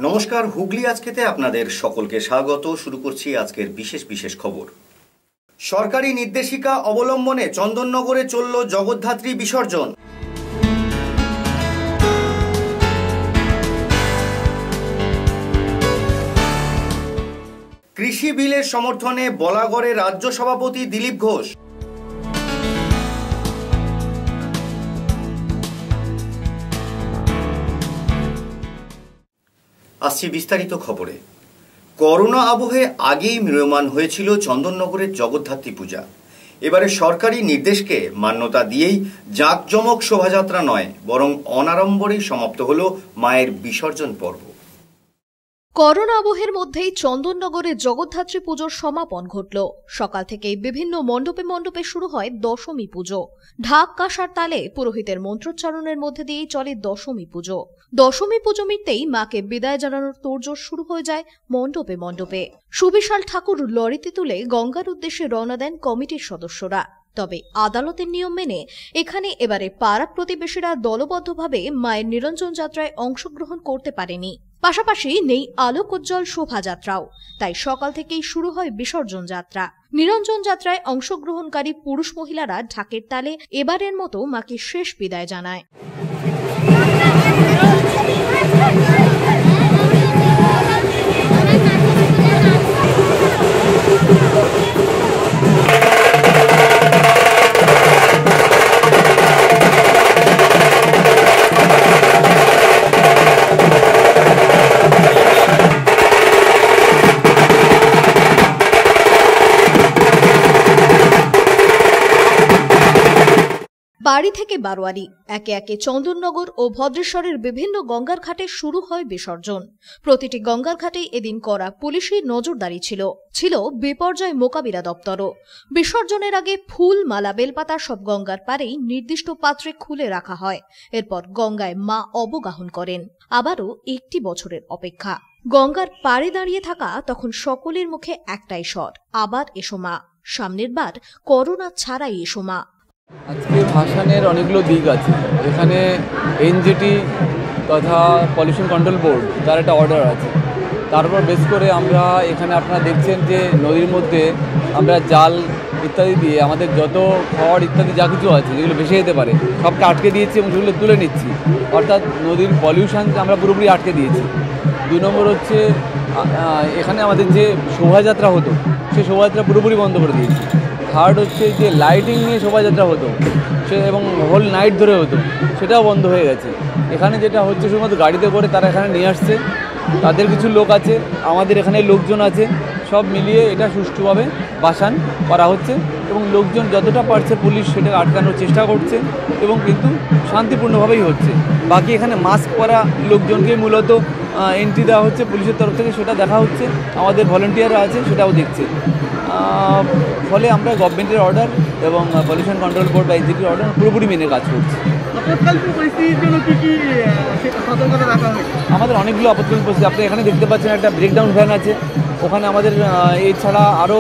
নমস্কার, হুগলি আজকেতে আপনাদের সকলকে স্বাগত। শুরু করছি আজকের বিশেষ বিশেষ খবর। সরকারি নির্দেশিকা অবলম্বনে চন্দননগরে চলল জগদ্ধাত্রী বিসর্জন। কৃষি বিলের সমর্থনে বলাগড়ে রাজ্য সভাপতি দিলীপ ঘোষ। আসছি বিস্তারিত খবরে। করোনা আবহে আগেই ম্রিয়মাণ হয়েছিল চন্দননগরের জগদ্ধাত্রী পূজা। এবারে সরকারি নির্দেশকে মান্যতা দিয়েই জাঁকজমক শোভাযাত্রা নয়, বরং অনাড়ম্বরেই সমাপ্ত হল মায়ের বিসর্জন পর্ব। করোনা আবহের মধ্যেই চন্দননগরে জগদ্ধাত্রী পুজোর সমাপন ঘটল। সকাল থেকেই বিভিন্ন মণ্ডপে মণ্ডপে শুরু হয় দশমী পুজো। ঢাক কাঁসার তালে পুরোহিতের মন্ত্রোচ্চারণের মধ্যে দিয়েই চলে দশমী পুজো। দশমী পুজো মিটতেই মাকে বিদায় জানানোর তোড়জোড় শুরু হয়ে যায় মণ্ডপে মণ্ডপে। সুবিশাল ঠাকুর লরিতে তুলে গঙ্গার উদ্দেশ্যে রওনা দেন কমিটির সদস্যরা। তবে আদালতের নিয়ম মেনে এখানে এবারে পাড়া প্রতিবেশীরা দলবদ্ধভাবে মায়ের নিরঞ্জন যাত্রায় অংশগ্রহণ করতে পারেনি। পাশাপাশি নেই আলোকোজ্জ্বল শোভাযাত্রাও। তাই সকাল থেকেই শুরু হয় বিসর্জন যাত্রা। নিরঞ্জন যাত্রায় অংশগ্রহণকারী পুরুষ মহিলারা ঢাকের তালে এবারের মতো মাকে শেষ বিদায় জানায়। বাড়ি থেকে বারোয়ারি একে একে চন্দননগর ও ভদ্রেশ্বরের বিভিন্ন গঙ্গার ঘাটে শুরু হয় বিসর্জন। প্রতিটি গঙ্গার ঘাটেই এদিন করা পুলিশি নজরদারি ছিল বিপর্যয় মোকাবিলা দপ্তরও। বিসর্জনের আগে ফুল, মালা, বেলপাতা সব গঙ্গার পাড়েই নির্দিষ্ট পাত্রে খুলে রাখা হয়। এরপর গঙ্গায় মা অবগাহন করেন। আবারও একটি বছরের অপেক্ষা। গঙ্গার পাড়ে দাঁড়িয়ে থাকা তখন সকলের মুখে একটাই স্বর, আবার এসো মা। সামনের বার করোনা ছাড়াই এসো মা। আজকে ভাসানের অনেকগুলো দিক আছে। এখানে এনজিটি তথা পলিউশন কন্ট্রোল বোর্ড তার একটা অর্ডার আছে। তারপর বেশ করে আমরা এখানে আপনারা দেখছেন যে নদীর মধ্যে আমরা জাল ইত্যাদি দিয়ে আমাদের যত খড় ইত্যাদি যা কিছু আছে যেগুলো ভেসে যেতে পারে সবটা আটকে দিয়েছি এবং সেগুলো তুলে নিচ্ছি। অর্থাৎ নদীর পলিউশন আমরা পুরোপুরি আটকে দিয়েছি। 2 নম্বর হচ্ছে এখানে আমাদের যে শোভাযাত্রা হতো সেই শোভাযাত্রা পুরোপুরি বন্ধ করে দিয়েছি। থার্ড হচ্ছে যে লাইটিং নিয়ে শোভাযাত্রা হতো সে এবং হোল নাইট ধরে হতো, সেটাও বন্ধ হয়ে গেছে। এখানে যেটা হচ্ছে শুধুমাত্র গাড়িতে করে তারা এখানে নিয়ে আসছে, তাদের কিছু লোক আছে, আমাদের এখানে লোকজন আছে, সব মিলিয়ে এটা সুষ্ঠুভাবে ভাসান করা হচ্ছে এবং লোকজন যতটা পারছে পুলিশ সেটাকে আটকানোর চেষ্টা করছে এবং কিন্তু শান্তিপূর্ণভাবেই হচ্ছে। বাকি এখানে মাস্ক পরা লোকজনকে মূলত এন্ট্রি দেওয়া হচ্ছে পুলিশের তরফ থেকে, সেটা দেখা হচ্ছে। আমাদের ভলেন্টিয়াররা আছে সেটাও দেখছে। ফলে আমরা গভর্নমেন্টের অর্ডার এবং পলিউশন কন্ট্রোল বোর্ড বা এনজিটির অর্ডার পুরোপুরি মেনে কাজ করছি। আমাদের অনেকগুলো আপৎকালীন পরিস্থিতি আপনি এখানে দেখতে পাচ্ছেন। একটা ব্রেকডাউন ভ্যান আছে, ওখানে আমাদের এছাড়া আরও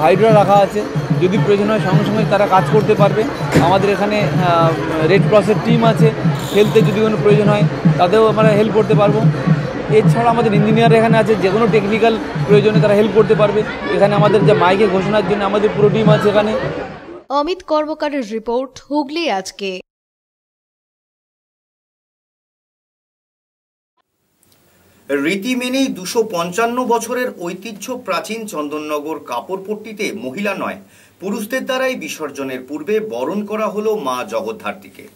হাইড্রা রাখা আছে। যদি প্রয়োজন হয় সঙ্গে সঙ্গে তারা কাজ করতে পারবে। আমাদের এখানে রেড ক্রসের টিম আছে, হেলথে যদি কোনো প্রয়োজন হয় তাদেরও আমরা হেল্প করতে পারবো। এছাড়া আমাদের ইঞ্জিনিয়ার এখানে আছে, যে কোনো টেকনিক্যাল প্রয়োজনে তারা হেল্প করতে পারবে। এখানে আমাদের যে মাইকে ঘোষণার জন্য আমাদের পুরো টিম আছে এখানে। অমিত কর্মকারের রিপোর্ট, হুগলি আজকে। রীতি মেনেই 255 বছরের ঐতিহ্য প্রাচীন চন্দননগর কাপড়পট্টিতে মহিলা নয়, পুরুষদের দ্বারাই বিসর্জনের পূর্বে বরণ করা হলো মা জগদ্ধাত্রীকে।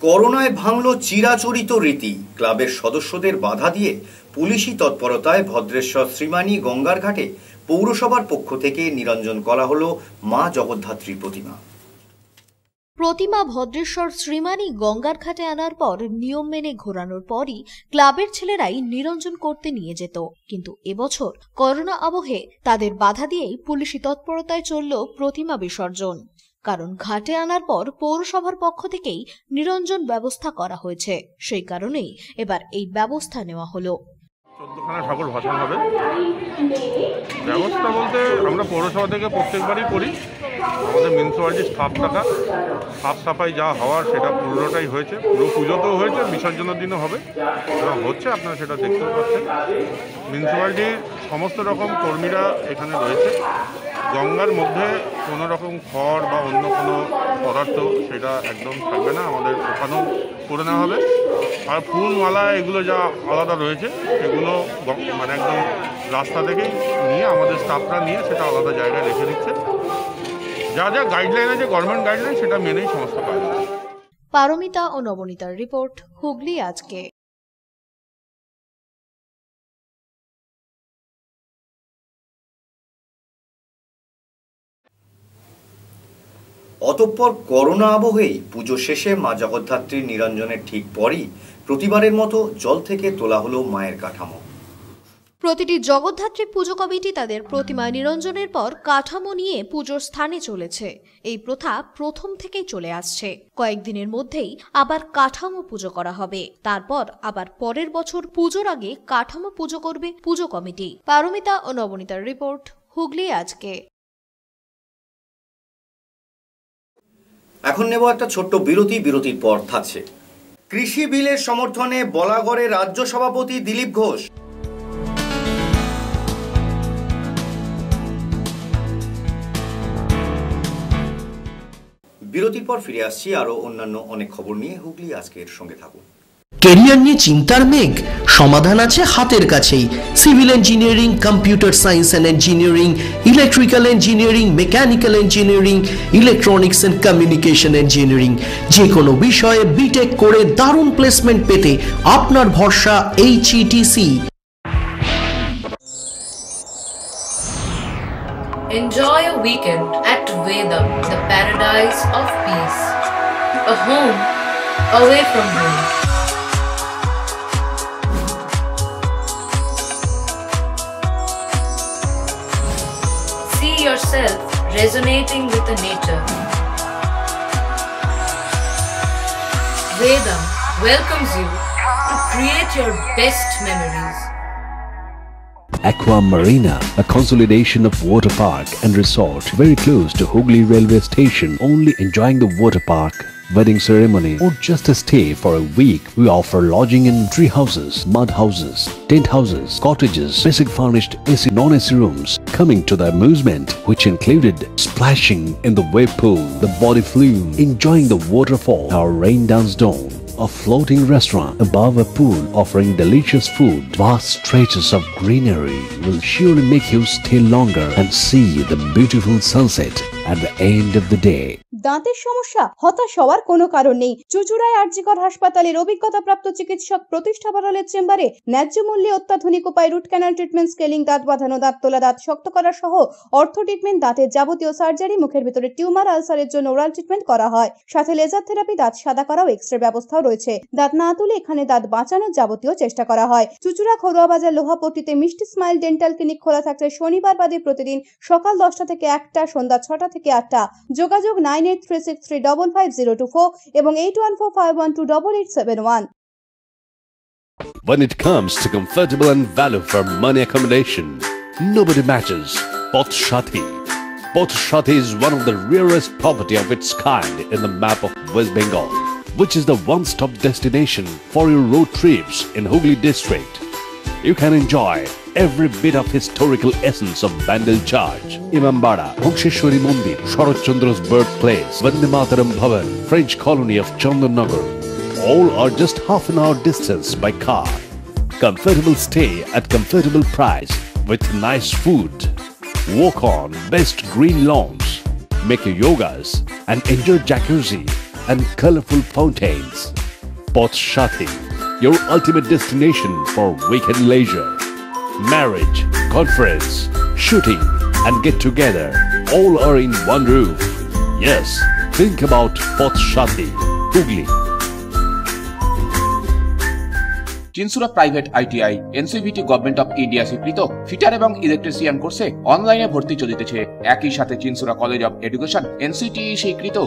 করোনায় ভাঙল চিরাচরিত রীতি। ক্লাবের সদস্যদের বাধা দিয়ে পুলিশি তৎপরতায় ভদ্রেশ্বর শ্রীমানী গঙ্গার ঘাটে পৌরসভার পক্ষ থেকে নিরঞ্জন করা হলো মা জগদ্ধাত্রী প্রতিমা। প্রতিমা ভদ্রেশ্বর শ্রীমানী গঙ্গার ঘাটে আনার পর নিয়ম মেনে ঘোরানোর পরই ক্লাবের ছেলেরাই নিরঞ্জন করতে নিয়ে যেত। কিন্তু এবছর করোনা আবহে তাদের বাধা দিয়েই পুলিশি তৎপরতায় চলল প্রতিমা বিসর্জন। কারণ ঘাটে আনার পর পৌরসভার পক্ষ থেকেই নিরঞ্জন ব্যবস্থা করা হয়েছে, সেই কারণেই এবার এই ব্যবস্থা নেওয়া হলো। 14খানা ঠাকুর ভাসান হবে। ব্যবস্থা বলতে আমরা পৌরসভা থেকে প্রত্যেকবারই করি। আমাদের মিউনিসিপ্যালিটির সাফ সাফাই যা হওয়ার সেটা পুরোটাই হয়েছে। পুরো পুজোতেও হয়েছে, বিসর্জনের দিনও হবে, হচ্ছে, আপনারা সেটা দেখতেও পাচ্ছেন। মিউনিসিপ্যালিটির সমস্ত রকম কর্মীরা এখানে রয়েছে। গঙ্গার মধ্যে কোনো রকম খড় বা অন্য কোনো পদার্থ সেটা একদম থাকবে না, আমাদের ওখানেও করে নেওয়া হবে। আর ফুল মালা এগুলো যা আলাদা রয়েছে সেগুলো মানে একদম রাস্তা থেকেই নিয়ে আমাদের স্টাফরা নিয়ে সেটা আলাদা জায়গায় রেখে দিচ্ছে। যা যা গাইডলাইন আছে, গভর্নমেন্ট গাইডলাইন, সেটা মেনেই সমস্ত কাজ। পারমিতা ও নবনীতার রিপোর্ট, হুগলি আজকে। অতঃপর করোনা আবহেই পুজো শেষে মা জগদ্ধাত্রীর নিরঞ্জনের ঠিক পরই প্রতিবারের মতো জল থেকে তোলা হলো মায়ের কাঠামো। প্রতিটি জগদ্ধাত্রী পুজো কমিটি তাদের প্রতিমা নিরঞ্জনের পর কাঠামো নিয়ে পুজোর স্থানে চলেছে। এই প্রথা প্রথম থেকেই চলে আসছে। কয়েকদিনের মধ্যেই আবার কাঠামো পুজো করা হবে। তারপর আবার পরের বছর পুজোর আগে কাঠামো পুজো করবে পুজো কমিটি। পারমিতা ও নবনীতার রিপোর্ট, হুগলি আজকে। এখন নেব একটা ছোট্ট বিরতি। বিরতির পর থাকছে কৃষি বিলের সমর্থনে বলাগড়ে রাজ্য সভাপতি দিলীপ ঘোষ। বিরতির পর ফিরে আসছি আরো অন্যান্য অনেক খবর নিয়ে। হুগলি আজকের সঙ্গে থাকুন। কেরিয়ার নিয়ে চিন্তার মেঘ, সমাধান আছে হাতের কাছেই। Civil engineering, computer science and engineering, electrical engineering, mechanical engineering, electronics and communication engineering, যে কোনো বিষয়ে বিটেক করে দারুণ প্লেসমেন্ট পেতে আপনার ভরসা HETC। Enjoy a weekend at Vedam, the paradise of peace. A home away from home. See yourself resonating with the nature. Vedam welcomes you to create your best memories. Aqua Marina, a consolidation of water park and resort very close to Hooghly railway station. Only enjoying the water park, wedding ceremony or just a stay for a week. We offer lodging in tree houses, mud houses, tent houses, cottages, basic furnished AC, non-AC rooms. Coming to the amusement which included splashing in the wave pool, the body flume, enjoying the waterfall, our rain dance dome, a floating restaurant above a pool offering delicious food. Vast stretches of greenery will surely make you stay longer and see the beautiful sunset at the end of the day. দাঁতের সমস্যা? হতাশ হওয়ার কোনো কারণ নেই। চুঁচুড়ায় আরজিকর হাসপাতালের অভিজ্ঞতাপ্রাপ্ত চিকিৎসক প্রতিষ্ঠা পারলের চেম্বারে ন্যায্য মূল্যে অত্যাধুনিক উপায় রুট ক্যানাল ট্রিটমেন্ট, স্কেলিং, দাঁত বাঁধানো, দাঁত তোলা, দাঁত শক্ত করা সহ অর্থো ট্রিটমেন্ট, দাঁতের যাবতীয় সার্জারি, মুখের ভিতরে টিউমার, আলসারের জন্য ওরাল ট্রিটমেন্ট করা হয়। সাথে লেজার থেরাপি, দাঁত সাদা করাও এক্সরে ব্যবস্থাও রয়েছে। দাঁত না তুলে এখানে দাঁত বাঁচানোর যাবতীয় চেষ্টা করা হয়। চুঁচুড়া ঘরোয়া বাজার লোহাপট্টিতে মিষ্টি স্মাইল ডেন্টাল ক্লিনিক খোলা থাকছে শনিবার বাদে প্রতিদিন সকাল 10টা থেকে 1টা, সন্ধ্যা 6টা থেকে 8টা। যোগাযোগ 9836355024 এবং 8145128871। When it comes to comfortable and value for money accommodation, nobody matches Pothshati. Pothshati is one of the rarest property of its kind in the map of West Bengal, which is the one-stop destination for your road trips in Hooghly district. You can enjoy every bit of historical essence of Bandel Church, Imambara, Bhongsheshwari Mandir, Sharat Chandra's birthplace, Vande Mataram Bhavan, French colony of Chandannagar. All are just half an hour distance by car. Comfortable stay at comfortable price with nice food. Walk on best green lawns, make your yogas and enjoy jacuzzi and colorful fountains. Pothshati, your ultimate destination for weekend leisure. Marriage, conference, shooting and get together all are in one roof. Yes, think about Pothshati, Hooghly. Chinsurah private ITI NCVT government of India স্বীকৃত fitter এবং electrician কোর্সে অনলাইনে ভর্তি চলিতেছে। একই সাথে Chinsurah college of education NCT স্বীকৃত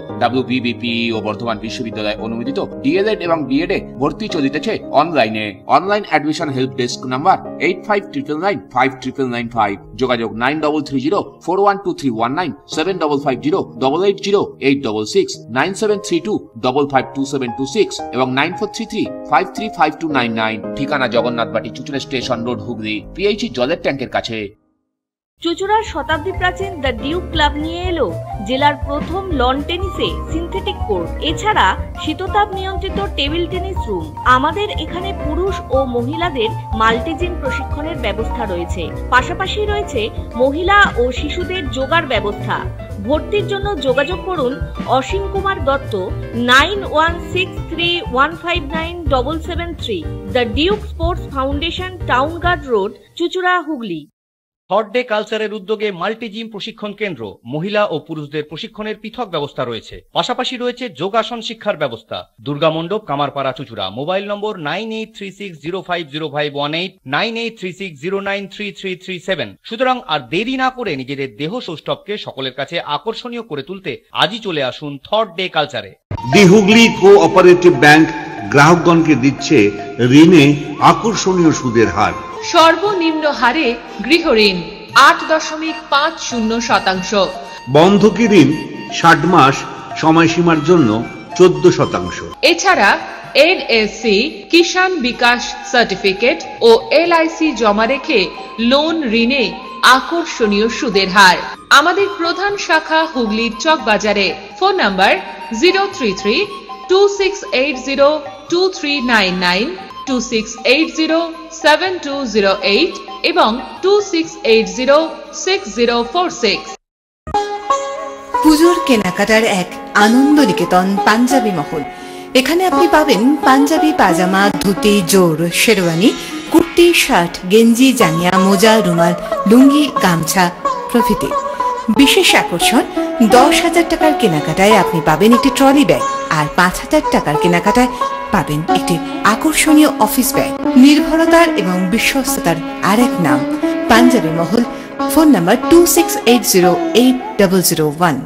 WBBP ও বর্ধমান বিশ্ববিদ্যালয় অনুমোদিত ডিএলএড এবং বিএডে ভর্তি চলিতেছে অনলাইনে। Online admission help desk number 8599959995, যোগাযোগ 9330412319, 7550880866, 9732552726 এবং 9433535299। ঠিকানা Jagannathbati Chuchura station road, Hooghly, PHE জলের ট্যাঙ্কের কাছে। চুচুড়ার শতাব্দী প্রাচীন দ্য ডিউক ক্লাব নিয়ে এলো জেলার প্রথম লন টেনিসে সিনথেটিক কোর্ট, এছাড়া শীততাপ নিয়ন্ত্রিত টেবিল টেনিস রুম। আমাদের এখানে পুরুষ ও মহিলাদের মাল্টিজিম প্রশিক্ষণের ব্যবস্থা রয়েছে, পাশাপাশি রয়েছে মহিলা ও শিশুদের যোগার ব্যবস্থা। ভর্তির জন্য যোগাযোগ করুন Asim Kumar Dutta 9163159773, the Duke sports foundation, town guard road, Chuchura, Hooghly. Third day কালচারের উদ্যোগে মাল্টিজিম প্রশিক্ষণ কেন্দ্র, মহিলা ও পুরুষদের প্রশিক্ষণের পৃথক ব্যবস্থা রয়েছে, পাশাপাশি রয়েছে যোগাসন শিক্ষার ব্যবস্থা। দুর্গা মণ্ডপ, কামারপাড়া, চুচুড়া। মোবাইল নম্বর 9836050518, 9836093337। সুতরাং আর দেরি না করে নিজেদের দেহ সৌষ্ঠবকে সকলের কাছে আকর্ষণীয় করে তুলতে আজই চলে আসুন থার্ড ডে কালচারে। দি হুগলি কোঅপারেটিভ ব্যাংক গ্রাহকগণকে দিচ্ছে ঋণে আকর্ষণীয় সুদের হার। সর্বনিম্ন হারে গৃহঋণ 8.50%। বন্ধকি ঋণ 60 মাস সময়সীমার জন্য 14%। এছাড়া এনএসসি, কিষাণ বিকাশ সার্টিফিকেট ও এলআইসি জমা রেখে লোন ঋণে আকর্ষণীয় সুদের হার। আমাদের প্রধান শাখা হুগলির চক বাজারে। ফোন নাম্বার 033-2680-2399, 2680-7208 এবং 2680-6046। পুজোর কেনাকাটার এক আনন্দ নিকেতন পাঞ্জাবি মহল। এখানে আপনি পাবেন পাঞ্জাবি, পাজামা, ধুতি, জোর, শেরওয়ানি, কুর্তি, শার্ট, গেঞ্জি, জাঙ্গিয়া, মোজা, রুমাল, লুঙ্গি, গামছা প্রভৃতি। বিশেষ আকর্ষণ, 10,000 টাকার কেনাকাটায় আপনি পাবেন একটি ট্রলি ব্যাগ, আর 5,000 টাকার কেনাকাটায় পাবেন একটি আকর্ষণীয় অফিস ব্যাগ। নির্ভরতার এবং বিশ্বস্ততার আরেক নাম পাঞ্জাবি মহল। Phone number 26808001।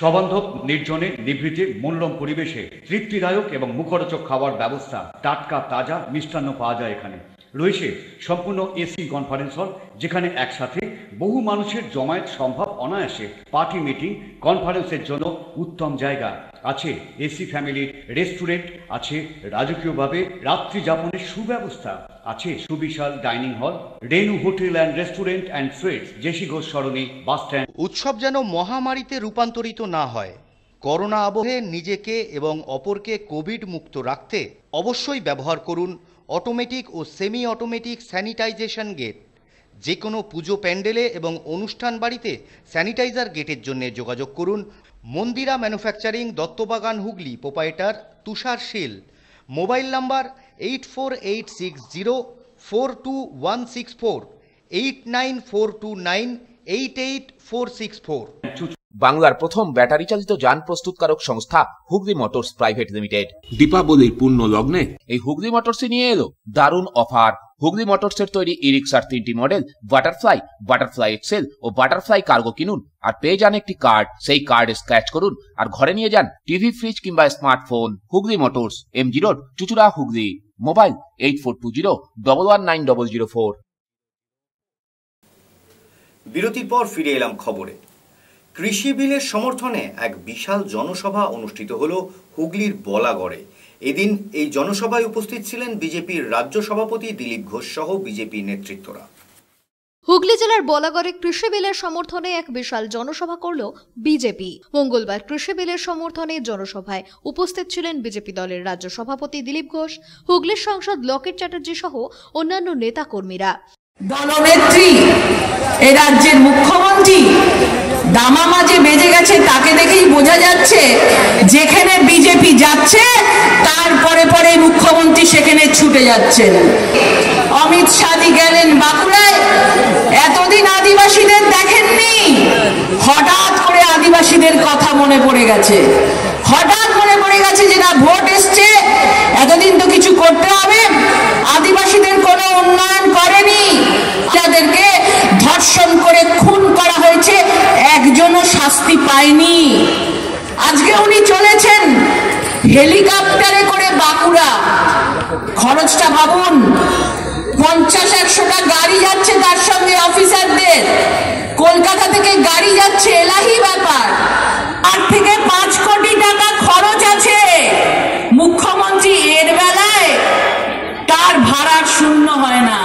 সবান্ধব, নির্জনে, নিভৃতে, মনোরম পরিবেশে তৃপ্তিদায়ক এবং মুখরোচক খাবার ব্যবস্থা, টাটকা তাজা মিষ্টান্ন পাওয়া যায় এখানে। রয়েছে সম্পূর্ণ এসি কনফারেন্স হল, যেখানে একসাথে বহু মানুষের জমায়েত সম্ভব অনায়াসে। পার্টি, মিটিং, কনফারেন্সের জন্য উত্তম জায়গা। আছে এসি ফ্যামিলির রেস্টুরেন্ট, আছে রাজকীয়ভাবে রাত্রি যাপনের সুব্যবস্থা, আছে সুবিশাল dining hall, Renu hotel and restaurant and sweets, J C Ghosh Sarani, bus stand. উৎসব যেন মহামারীতে রূপান্তরিত না হয়, করোনা আবহে নিজেকে এবং অপরকে কোভিড মুক্ত রাখতে অবশ্যই ব্যবহার করুন অটোমেটিক ও সেমি অটোমেটিক স্যানিটাইজেশন গেট। যে কোনো পুজো প্যান্ডেলে এবং অনুষ্ঠান বাড়িতে স্যানিটাইজার গেটের জন্য যোগাযোগ করুন Mandira manufacturing, Duttabagan, Hooghly. Proprietor Tushar Sil. Mobile number 8486042164, 8942988464। বাংলার প্রথম ব্যাটারি চালিত যান প্রস্তুতকারক সংস্থা হুগলি মোটরস প্রাইভেট লিমিটেড দীপাবলির পূর্ণ লগ্নে এই হুগলি মোটরসই নিয়ে এলো দারুণ অফার। হুগলি মোটরসের তৈরি ই রিক্সার 3টি মডেল বাটারফ্লাই, বাটারফ্লাই এক্সেল ও বাটারফ্লাই কার্গো কিনুন আর পেয়ে যান একটি কার্ড। সেই কার্ড স্ক্র্যাচ করুন আর ঘরে নিয়ে যান টিভি, ফ্রিজ কিংবা smartphone. Hooghly motors, MG road, Chuchura, Hooghly. Mobile 8420119004। বিরতির পর ফিরে এলাম খবরে। কৃষি বিলের সমর্থনে এক বিশাল জনসভা অনুষ্ঠিত হলো হুগলির বলাগড়ে। এদিন এই জনসভায় উপস্থিত ছিলেন বিজেপির রাজ্য সভাপতি দিলীপ ঘোষ সহ বিজেপি নেতৃত্বরা। হুগলি জেলার বলাগড়ে কৃষি বিলের সমর্থনে এক বিশাল জনসভা করল বিজেপি। মঙ্গলবার কৃষি বিলের সমর্থনে জনসভায় উপস্থিত ছিলেন বিজেপি দলের রাজ্য সভাপতি দিলীপ ঘোষ, হুগলির সাংসদ লকেট চ্যাটার্জি সহ অন্যান্য নেতা কর্মীরা। দলনেত্রী, এ রাজ্যের মুখ্যমন্ত্রী দামামা যে বেজে গেছে তাকে দেখেই বোঝা যাচ্ছে যেখানে বিজেপি যাচ্ছে তারপরে পরে মুখ্যমন্ত্রী সেখানে ছুটে যাচ্ছেন। অমিত শাহজি গেলেন বাঁকুড়ায়, এতদিন আদিবাসীদের দেখেননি, হঠাৎ করে আদিবাসীদের কথা মনে পড়ে গেছে, হঠাৎ মনে পড়ে গেছে যে না ভোট এসছে, এতদিন তো কিছু করতে হবে। আদিবাসীদের কোনো উন্নয়ন করেনি, যাদেরকে ধর্ষণ করে খুন করা হয়েছে একজনও শাস্তি পায়নি। আজকে উনি চলেছেন হেলিকপ্টারে করে বাঁকুড়া, খরচটা ভাবুন, 50-100টা গাড়ি যাচ্ছে, তার সঙ্গে অফিসারদের, কলকাতা থেকে গাড়ি যাচ্ছে, এলাহি ব্যাপার। 8 থেকে 5 কোটি টাকা খরচ আছে। মুখ্যমন্ত্রী এর বেলায় তার ভাড়া শূন্য হয় না,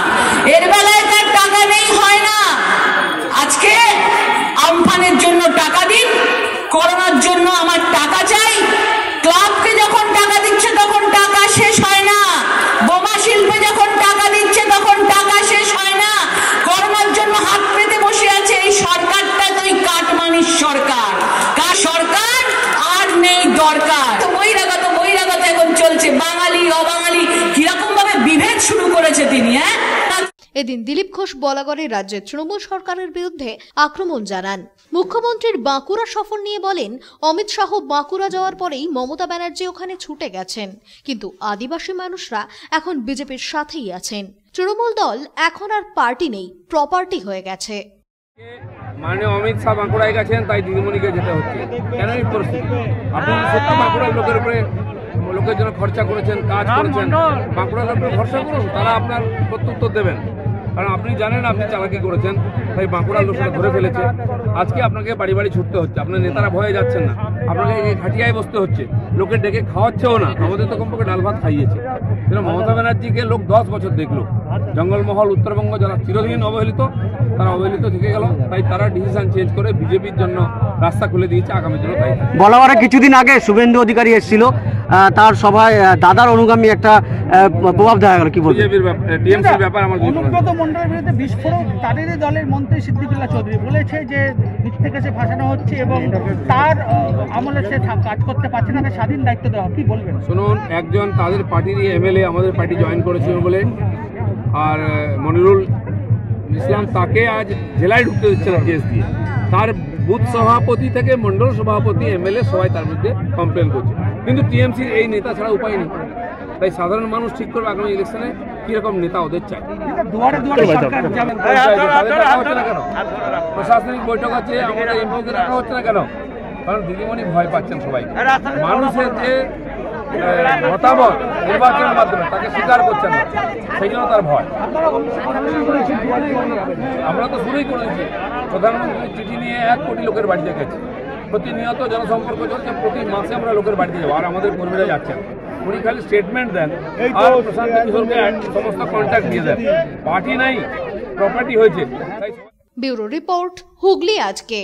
এর বেলায় তার টাকা নেই হয় না। আজকে আমফানের জন্য টাকা দিন, করোনার জন্য আমার টাকা চাই, ক্লাবকে যখন টাকা দিচ্ছে তখন টাকা শেষ হয় না, বোমা শিল্পে যখন টাকা দিচ্ছে তখন টাকা শেষ হয় না, করোনার জন্য হাত পেতে বসে আছে এই সরকারটা। তো এই কাটমানির সরকার, কার সরকার আর নেই দরকার। তো বহিরাগত এখন চলছে, বাঙালি অবাঙালি কিরকম ভাবে বিভেদ শুরু করেছে তিনি। এদিন দিলীপ ঘোষ বলাগড়ে রাজ্যের তৃণমূল সরকারের বিরুদ্ধে আক্রমণ জানান। মুখ্যমন্ত্রীর বাঁকুড়া সফর নিয়ে বলেন, অমিত শাহ বাঁকুড়া যাওয়ার পরেই মমতা ব্যানার্জি ওখানে ছুটে গেছেন, কিন্তু আদিবাসী মানুষরা এখন বিজেপির সাথেই আছেন। তৃণমূল দল এখন আর পার্টি নেই, প্রপার্টি হয়ে গেছে। মানে অমিত শাহ বাঁকুড়ায় গেছেন, তাই দিদিমণিকে যেতে হচ্ছে। কেন এই পরিস্থিতি? আপনি সত্যি বাঁকুড়ার লোকের উপরে, লোকের জন্য খরচা করেছেন, কাজ করেছেন, বাঁকুড়ার উপরে ভরসা করুন, তারা আপনার প্রত্যুত্তর দেবেন। কারণ আপনি জানেন আপনি চালাকি করেছেন, তাই বাঁকুড়ার লোকেরা ধরে ফেলেছে। আজকে আপনাকে বাড়ি বাড়ি ছুটতে হচ্ছে, আপনার নেতারা ভয়ে যাচ্ছেন না, আপনাকে এই খাটিয়ায় বসতে হচ্ছে, লোকের ডেকে খাওয়াচ্ছেও না। আমাদের তো কমপক্ষে ডাল ভাত খাইয়েছে। কিন্তু মমতা ব্যানার্জিকে লোক 10 বছর দেখলো, জঙ্গলমহল উত্তরবঙ্গ যারা চিরদিন অবহেলিত, তারা অবহেলিত থেকে গেল, তাই তারা ডিসিশন চেঞ্জ করে বিজেপির জন্য রাস্তা খুলে দিয়েছে আগামী দিনে। তাই বলাবারে কিছুদিন আগে শুভেন্দু অধিকারী এসেছিল, তার সভায় দাদার অনুগামী একটা প্রভাব দেখা গেল, কি বলবো? বিজেপির টিএমসির ব্যাপার আমার অনুব্রত মণ্ডলের বিরুদ্ধে বিস্ফোরক তাদেরই দলের মন্ত্রী সিদ্দিকুল্লাহ চৌধুরী বলেছে যে দিক থেকে সে ফাঁসানো হচ্ছে এবং তার আমলে সে কাজ করতে পারছে না, তাকে স্বাধীন দায়িত্ব দেওয়া। কি বলবেন? শুনুন, একজন তাদের পার্টিরই এমএলএ আমাদের পার্টি জয়েন করেছিল বলে, আর মনিরুল ইসলাম, তাকে আজ জেলায় ঢুকতে দিচ্ছে না কেস দিয়ে। তার বুথ সভাপতি থেকে মন্ডল সভাপতি, এমএলএ সবাই তার বিরুদ্ধে কমপ্লেন করছে, কিন্তু টিএমসির এই নেতা ছাড়া উপায় নেই। তাই সাধারণ মানুষ ঠিক করবে আগামী ইলেকশনে কিরকম নেতা ওদের চাই। প্রশাসনিক বৈঠক আছে, আমাদের এমপিকে রাখা হচ্ছে না কেন? কারণ দিদিমণি ভয় পাচ্ছেন সবাই। মানুষের যে মতামত নির্বাচনের মাধ্যমে তাকে স্বীকার করছেন না, সেই জন্য তার ভয়। আমরা তো শুরুই করেছি, প্রধানমন্ত্রীর চিঠি নিয়ে 1 কোটি লোকের বাড়িতে গেছে, প্রতিনিয়ত জনসম্পর্ক চলছে, প্রতি মাসে আমরা লোকের বাড়িতে যাবো, আর আমাদের কর্মীরা যাচ্ছেন। উনি খালি স্টেটমেন্ট দেন আর প্রশান্ত কিশোরকে সমস্ত কন্ট্যাক্ট দিয়ে দেন। পার্টি নাই, প্রপার্টি হয়েছে। ব্যুরো রিপোর্ট, হুগলি আজকে।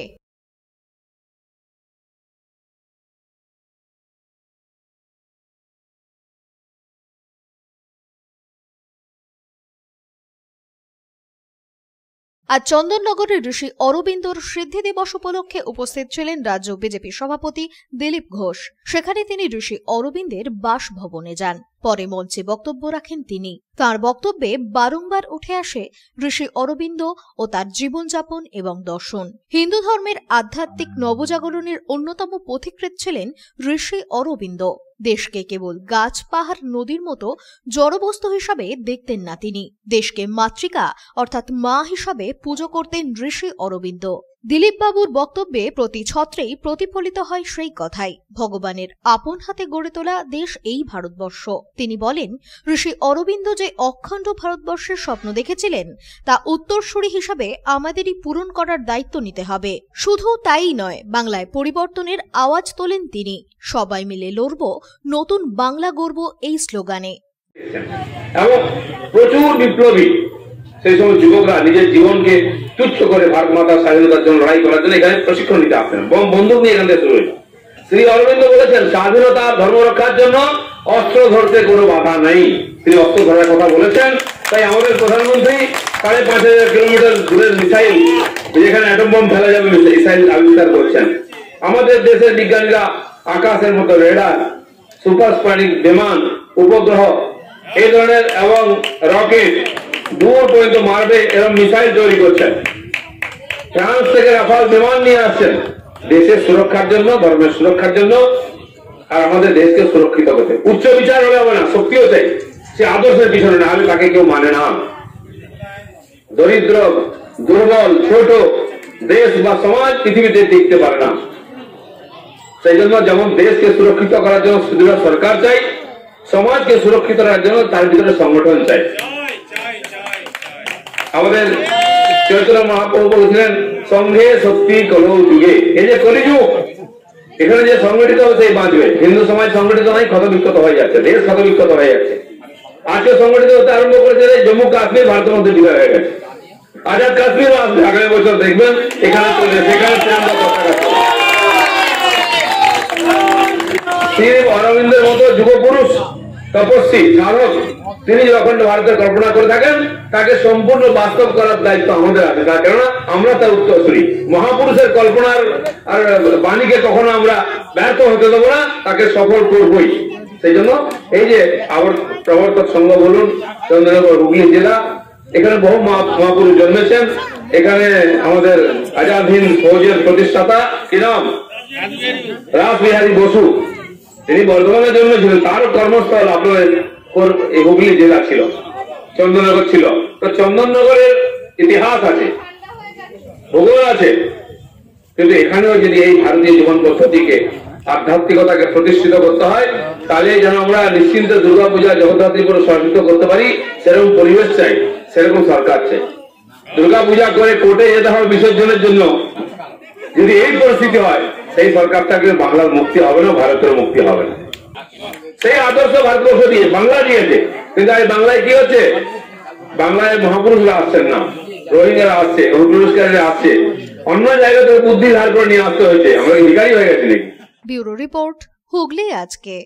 আজ চন্দননগরে ঋষি অরবিন্দর সিদ্ধি দিবস উপলক্ষে উপস্থিত ছিলেন রাজ্য বিজেপি সভাপতি দিলীপ ঘোষ। সেখানে তিনি ঋষি অরবিন্দের বাসভবনে যান। পরে মঞ্চে বক্তব্য রাখেন তিনি। তাঁর বক্তব্যে বারংবার উঠে আসে ঋষি অরবিন্দ ও তার জীবনযাপন এবং দর্শন। হিন্দু ধর্মের আধ্যাত্মিক নবজাগরণের অন্যতম পথিকৃৎ ছিলেন ঋষি অরবিন্দ। দেশকে কেবল গাছ পাহাড় নদীর মতো জড়বস্তু হিসাবে দেখতেন না তিনি। দেশকে মাতৃকা অর্থাৎ মা হিসাবে পুজো করতেন ঋষি অরবিন্দ। দিলীপবাবুর বক্তব্যে প্রতি ছত্রেই প্রতিফলিত হয় সেই কথাই। ভগবানের আপন হাতে গড়ে তোলা দেশ এই ভারতবর্ষ। তিনি বলেন, ঋষি অরবিন্দ যে অখণ্ড ভারতবর্ষের স্বপ্ন দেখেছিলেন তা উত্তরসূরি হিসাবে আমাদেরই পূরণ করার দায়িত্ব নিতে হবে। শুধু তাই নয়, বাংলায় পরিবর্তনের আওয়াজ তোলেন তিনি। সবাই মিলে লড়ব, নতুন বাংলা গড়ব এই স্লোগানে। এবং প্রচুর বিপ্লবী সেই সময় যুবকরা নিজের জীবনকে তুচ্ছ করে ভারত মাতার স্বাধীনতার জন্য লড়াই করার জন্য এখানে প্রশিক্ষণ নিতে আসতেন। বন্দুক নিয়ে এখান থেকে শুরু হয়েছে। শ্রী অরবিন্দ বলেছেন, স্বাধীনতা ধর্ম রক্ষার জন্য অস্ত্র ধরতে কোনো বাধা নেই। তিনি অস্ত্র ধরার কথা বলেছেন। তাই আমাদের প্রধানমন্ত্রী 5,500 কিলোমিটার দূরের মিসাইল, যেখানে অ্যাটম বম ফেলা যাবে মিসাইল আবিষ্কার করছেন। আমাদের দেশের বিজ্ঞানীরা আকাশের মতো রেডার, সুপারসনিক বিমান, উপগ্রহ এই ধরনের এবং রকেট দূর পর্যন্ত মারবে এরকম মিসাইল তৈরি করছেন। ফ্রান্স থেকে রাফাল বিমান নিয়ে আসছেন দেশের সুরক্ষার জন্য, ধর্মের সুরক্ষার জন্য, আর আমাদের দেশকে সুরক্ষিত করতে। উচ্চ বিচার হলে হবে না, শক্তিও চাই। সে আদর্শের পিছনে না হলে তাকে কেউ মানে না। দরিদ্র, দুর্বল, ছোট দেশ বা সমাজ পৃথিবীতে টিকতে পারে না। সেই জন্য যেমন দেশকে সুরক্ষিত করার জন্য সুদৃঢ় সরকার চাই, সমাজকে সুরক্ষিত করার জন্য তার ভিতরে সংগঠন চাই। আমাদের চৈতন্য মহাপ্রভু বলেছিলেন সংঘে শক্তি কলৌ যুগে। এই যে কলিযুগ, এখানে যে সংগঠিত হবে সেই বাঁচবে। হিন্দু সমাজ সংগঠিত নয়, ক্ষতবিক্ষত হয়ে যাচ্ছে, দেশ ক্ষতবিক্ষত হয়ে যাচ্ছে। আজকে সংগঠিত হতে আরম্ভ করেছে জম্মু কাশ্মীর ভারতের মধ্যে বিদায় হয়ে গেছে। আজাদ কাশ্মীর আসবে আগামী বছর, দেখবেন এখানে চলে, সেখানে অরবিন্দের মতো যুব পুরুষ, তপস্বী, সাধক, তিনি যখন ভারতের কল্পনা করে থাকেন তাকে সম্পূর্ণ বাস্তব করার দায়িত্ব আমাদের আছে। তার কেননা আমরা তার উত্তরসূরি। মহাপুরুষের কল্পনার আর বাণীকে কখনো আমরা ব্যর্থ হতে দেবো না, তাকে সফল করবই। সেই জন্য এই যে আবার প্রবর্তক সংঘ বলুন, চন্দ্রনগর হুগলি জেলা, এখানে বহু মহাপুরুষ জন্মেছেন। এখানে আমাদের আজাদ হিন্দ ফৌজের প্রতিষ্ঠাতা কি নাম, রাসবিহারী বসু, তিনি বর্ধমানে জন্মেছিলেন। তার কর্মস্থল আপনার হুগলি জেলা ছিল, চন্দননগর ছিল। তো চন্দননগরের ইতিহাস আছে, ভূগোল আছে, কিন্তু এখানেও যদি এই ভারতীয় জীবন পদ্ধতিকে, আধ্যাত্মিকতাকে প্রতিষ্ঠিত করতে হয়, তাহলে যেন আমরা নিশ্চিন্তে দুর্গাপূজা, জগদ্ধাত্রী পুরো সমাহিত করতে পারি, সেরকম পরিবেশ চাই, সেরকম সরকার চাই। দুর্গাপূজা করে কোর্টে যেতে হবে বিসর্জনের জন্য, যদি এই পরিস্থিতি হয়, সেই সরকার থাকলে বাংলার মুক্তি হবে না, ভারতের মুক্তি হবে না। সেই আদর্শ ভারতবর্ষ দিয়ে বাংলা দিয়েছে, কিন্তু এই বাংলায় কি হচ্ছে, বাংলায় মহাপুরুষরা আসছেন না, রোহিঙ্গারা আসছে, অনুপ্রবেশকারীরা আসছে, অন্য জায়গা থেকে বুদ্ধি ধার করে নিয়ে আসতে হয়েছে। আমরা ভিখারি হয়ে গেছি নাকি? ব্যুরো রিপোর্ট, হুগলি আজকে।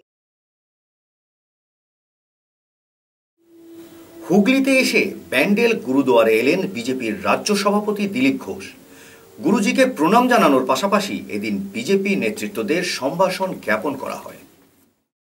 হুগলিতে এসে ব্যান্ডেল গুরুদুয়ারে এলেন বিজেপির রাজ্য সভাপতি দিলীপ ঘোষ। গুরুজিকে প্রণাম জানানোর পাশাপাশি এদিন বিজেপি নেতৃত্বদের সম্ভাষণ জ্ঞাপন করা হয়।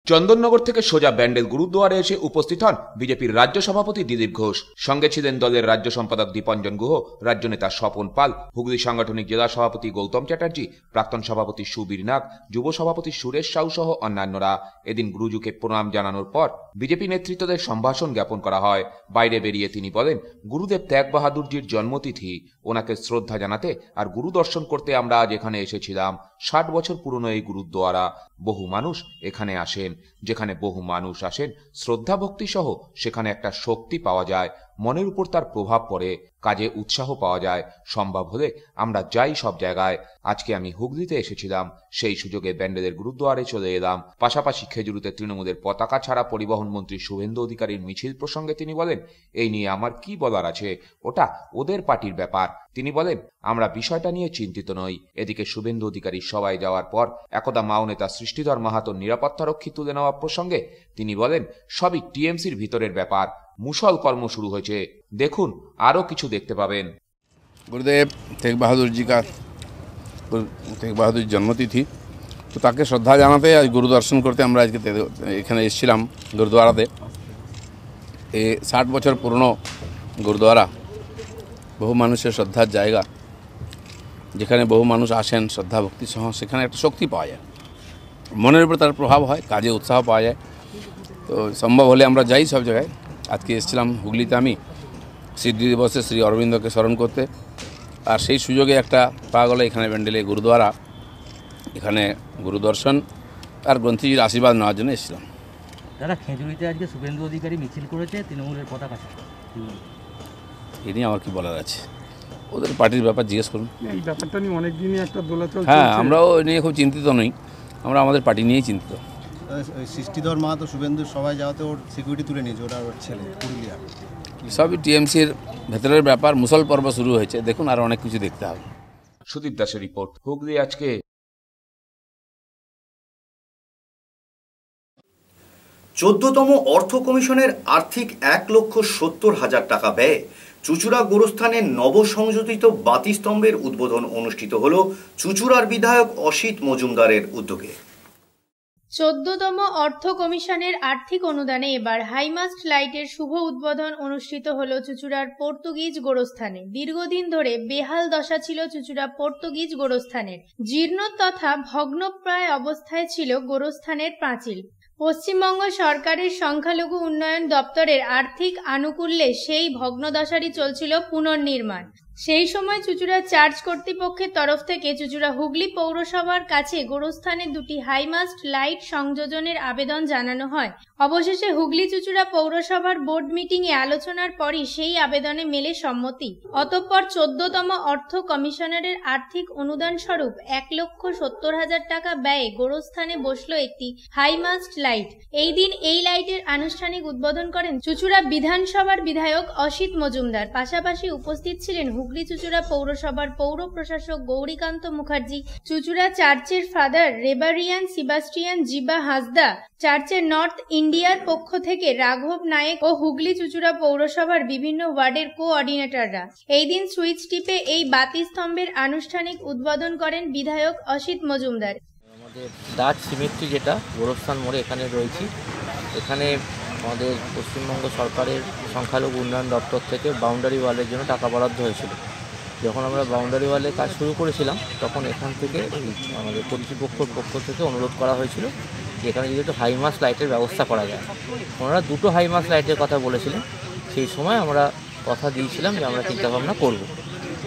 চন্দননগর থেকে সোজা ব্যান্ডেল গুরুদুয়ারে এসে উপস্থিত হন বিজেপির রাজ্য সভাপতি দিলীপ ঘোষ। সঙ্গে ছিলেন দলের রাজ্য সম্পাদক দীপঞ্জন গুহ, রাজ্য নেতা স্বপন পাল, হুগলি সাংগঠনিক জেলা সভাপতি গৌতম চ্যাটার্জি, প্রাক্তন সভাপতি সুবীর নাগ, যুব সভাপতি সুরেশ সাউ সহ অন্যান্যরা। এদিন গুরুজিকে প্রণাম জানানোর পর বিজেপি নেতৃত্বদের সম্ভাষণ জ্ঞাপন করা হয়। বাইরে বেরিয়ে তিনি বলেন, গুরুদেব ত্যাগ বাহাদুরজির জন্মতিথি, ওনাকে শ্রদ্ধা জানাতে আর গুরু দর্শন করতে আমরা আজ এখানে এসেছিলাম। 60 বছর পুরনো এই গুরুদ্বারা, বহু মানুষ এখানে আসেন। যেখানে বহু মানুষ আসেন, শ্রদ্ধা ভক্তি সহ সেখানে একটা শক্তি পাওয়া যায়, মনের উপর তার প্রভাব পড়ে, কাজে উৎসাহ পাওয়া যায়। সম্ভব হলে আমরা যাই সব জায়গায়। আজকে আমি হুগলিতে এসেছিলাম, সেই সুযোগে ব্যান্ডেলের গুরুদ্বারে চলে এলাম। পাশাপাশি খেজুরিতে তৃণমূলের পতাকা ছাড়া পরিবহন মন্ত্রী শুভেন্দু অধিকারীর মিছিল প্রসঙ্গে তিনি বলেন, এই নিয়ে আমার কি বলার আছে, ওটা ওদের পার্টির ব্যাপার। তিনি বলেন, আমরা বিষয়টা নিয়ে চিন্তিত নই। এদিকে শুভেন্দু অধিকারী সভায় যাওয়ার পর একদা মাও নেতা সৃষ্টিধর মাহাতোর নিরাপত্তারক্ষী তুলে নেওয়া প্রসঙ্গে তিনি বলেন, সবই টিএমসির ভিতরের ব্যাপার, মুসল কর্ম শুরু হয়েছে, দেখুন আরও কিছু দেখতে পাবেন। गुरुदेव तेग बहादुर जी का तेग बहादुर जन्मतिथि, तो ताके श्रद्धा जानाते आज गुरु दर्शन करते আমরা আজকে এখানে এসেছিলাম গুরুদ্বারাতে। এই 60 বছর পুরনো গুরুদ্বারা, বহু মানুষের শ্রদ্ধার জায়গা, যেখানে বহু মানুষ আসেন শ্রদ্ধা ভক্তি সহ, সেখানে একটা শক্তি পাওয়া যায়, মনের উপর তার প্রভাব হয়, কাজে উৎসাহ পাওয়া যায়। তো সম্ভব হলে আমরা যাই সব জায়গায়। আজকে এসেছিলাম হুগলিতে আমি সিদ্ধি দিবসে শ্রী অরবিন্দকে স্মরণ করতে, আর সেই সুযোগে একটা পাওয়া গেল এখানে ব্যান্ডেলে গুরুদ্বারা, এখানে গুরু দর্শন আর গ্রন্থিজির আশীর্বাদ নেওয়ার জন্য এসেছিলাম। দাদা, খেজুরিতে আজকে শুভেন্দু অধিকারী মিছিল করেছে তৃণমূলের পতাকা, এ নিয়ে আমার কি বলার আছে, ওদের পার্টির ব্যাপার জিজ্ঞেস করুন। এই ব্যাপারটা নিয়ে অনেকদিনই একটা দোলাচল। হ্যাঁ, আমরাও এ নিয়ে খুব চিন্তিত নই, আমরা আমাদের পার্টি নিয়েই চিন্তিত। সৃষ্টিধর মাহাতো শুভেন্দুর সবাই যাওয়াতে ওর সিকিউরিটি তুলে নিয়েছে, ওরা ওর ছেলে পুরুলিয়া। সবই টিএমসির ভেতরের ব্যাপার, মুসল পর্ব শুরু হয়েছে, দেখুন আর অনেক কিছু দেখতে হবে। সুদীপ দাসের রিপোর্ট, হুগলি আজকে। 14তম অর্থ কমিশনের আর্থিক 1,70,000 টাকা ব্যয়ে চুচুড়া গোরস্থানের নবসংযোজিত বাতিস্তম্ভের উদ্বোধন অনুষ্ঠিত হল চুচুড়ার বিধায়ক অসিত মজুমদারের উদ্যোগে। 14তম অর্থ কমিশনের আর্থিক অনুদানে এবার হাইমাস্ট লাইটের শুভ উদ্বোধন অনুষ্ঠিত হল চুচুড়ার পর্তুগিজ গোরস্থানে। দীর্ঘদিন ধরে বেহাল দশা ছিল চুচুড়া পর্তুগিজ গোরস্থানের। জীর্ণ তথা ভগ্নপ্রায় অবস্থায় ছিল গোরস্থানের পাঁচিল। পশ্চিমবঙ্গ সরকারের সংখ্যালঘু উন্নয়ন দপ্তরের আর্থিক আনুকূল্যে সেই ভগ্নদশারই চলছিল পুনর্নির্মাণ। সেই সময় চুচুড়া চার্চ কর্তৃপক্ষের তরফ থেকে চুচুড়া হুগলি পৌরসভার কাছে গোরস্থানে দুটি হাইমাস্ট লাইট সংযোজনের আবেদন জানানো হয়। অবশেষে হুগলি চুচুড়া পৌরসভার বোর্ড মিটিংয়ে আলোচনার পরই সেই আবেদনে মেলে সম্মতি। অতঃপর 14তম অর্থ কমিশনারের আর্থিক অনুদান স্বরূপ 1,70,000 টাকা ব্যয়ে গোরস্থানে বসল একটি হাইমাস্ট লাইট। এই দিন এই লাইটের আনুষ্ঠানিক উদ্বোধন করেন চুচুড়া বিধানসভার বিধায়ক অসিত মজুমদার। পাশাপাশি উপস্থিত ছিলেন হুগলি চুচুড়া পৌরসভার পৌর প্রশাসক গৌরীকান্ত মুখার্জি, চুচুড়া চার্চের ফাদার রেভারিয়ান সেবাস্টিয়ান জিবা হাসদা, চার্চের নর্থ ইন্ডিয়ার পক্ষ থেকে রাঘব নায়েক ও হুগলি চুচুড়া পৌরসভার বিভিন্ন ওয়ার্ডের কোঅর্ডিনেটররা। এই দিন সুইচ টিপে এই বাতিস্তম্ভের আনুষ্ঠানিক উদ্বোধন করেন বিধায়ক অসিত মজুমদার। আমাদের ডাচ সিমেট্রি যেটা গোরস্থান মোড়ে এখানে রয়েছি, এখানে আমাদের পশ্চিমবঙ্গ সরকারের সংখ্যালঘু উন্নয়ন দপ্তর থেকে বাউন্ডারি ওয়ালের জন্য টাকা বরাদ্দ হয়েছিল। যখন আমরা বাউন্ডারি ওয়ালের কাজ শুরু করেছিলাম তখন এখান থেকে আমাদের কর্তৃপক্ষের পক্ষ থেকে অনুরোধ করা হয়েছিল যে এখানে যদি একটু হাইমাস্ট লাইটের ব্যবস্থা করা যায়। ওনারা 2টো হাইমাস্ট লাইটের কথা বলেছিলেন। সেই সময় আমরা কথা দিয়েছিলাম যে আমরা চিন্তাভাবনা করব।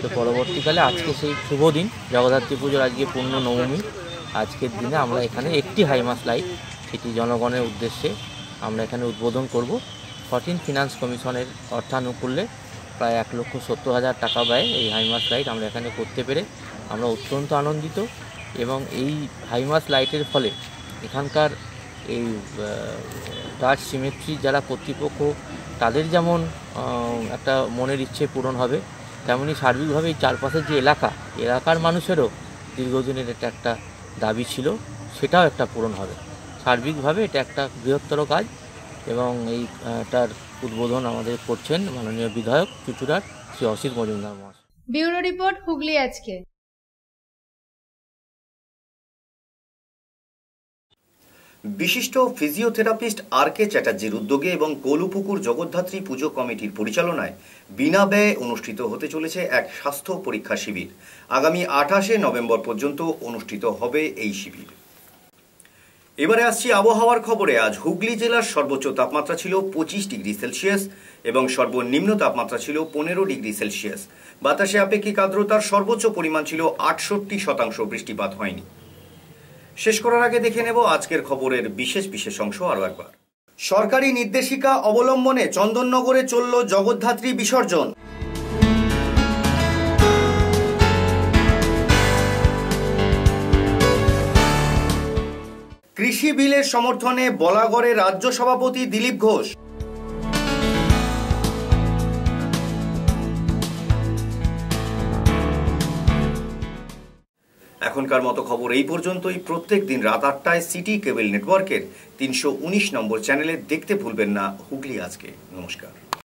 তো পরবর্তীকালে আজকে সেই শুভ দিন, জগদ্ধাত্রী পুজোর আজকে পূর্ণ নবমী, আজকের দিনে আমরা এখানে একটি হাইমাস্ট লাইট সেটি জনগণের উদ্দেশ্যে আমরা এখানে উদ্বোধন করব। 14 ফিনান্স কমিশনের অর্থানুকূল্যে প্রায় 1,70,000 টাকা ব্যয় এই হাইমাস্ট লাইট আমরা এখানে করতে পেরে আমরা অত্যন্ত আনন্দিত। এবং এই হাইমাস্ট লাইটের ফলে এখানকার এই ডাচ সিমেট্রি যারা কর্তৃপক্ষ তাদের যেমন একটা মনের ইচ্ছে পূরণ হবে, তেমনি সার্বিকভাবে এই চারপাশের যে এলাকার মানুষেরও দীর্ঘদিনের এটা একটা দাবি ছিল, সেটাও একটা পূরণ হবে। সার্বিকভাবে এটা একটা বৃহত্তর কাজ এবং এইটার উদ্বোধন আমাদের করছেন মাননীয় বিধায়ক চুচুড়ার শ্রী অসিত মজুমদার মহাশয়। ব্যুরো রিপোর্ট, হুগলি আজকে। বিশিষ্ট ফিজিওথেরাপিস্ট আর.কে চ্যাটার্জির উদ্যোগে এবং কলুপুকুর জগদ্ধাত্রী পুজো কমিটির পরিচালনায় বিনা ব্যয়ে অনুষ্ঠিত হতে চলেছে এক স্বাস্থ্য পরীক্ষা শিবির। আগামী 28শে নভেম্বর পর্যন্ত অনুষ্ঠিত হবে এই শিবির। এবারে আসছি আবহাওয়ার খবরে। আজ হুগলি জেলার সর্বোচ্চ তাপমাত্রা ছিল 25 ডিগ্রি সেলসিয়াস এবং সর্বনিম্ন তাপমাত্রা ছিল 15 ডিগ্রি সেলসিয়াস। বাতাসে আপেক্ষিক আর্দ্রতার সর্বোচ্চ পরিমাণ ছিল 68%। বৃষ্টিপাত হয়নি। শেষ করার আগে দেখে নেব আজকের খবরের বিশেষ অংশ আরও একবার। সরকারি নির্দেশিকা অবলম্বনে চন্দননগরে চলল জগদ্ধাত্রী বিসর্জন। কৃষি বিলের সমর্থনে বলাগড়ে রাজ্য সভাপতি দিলীপ ঘোষ। এখনকার মতো খবর এই পর্যন্তই। প্রত্যেক দিন রাত 8টায় সিটি কেবল নেটওয়ার্কের 319 নম্বর চ্যানেলে দেখতে ভুলবেন না হুগলি আজকে। নমস্কার।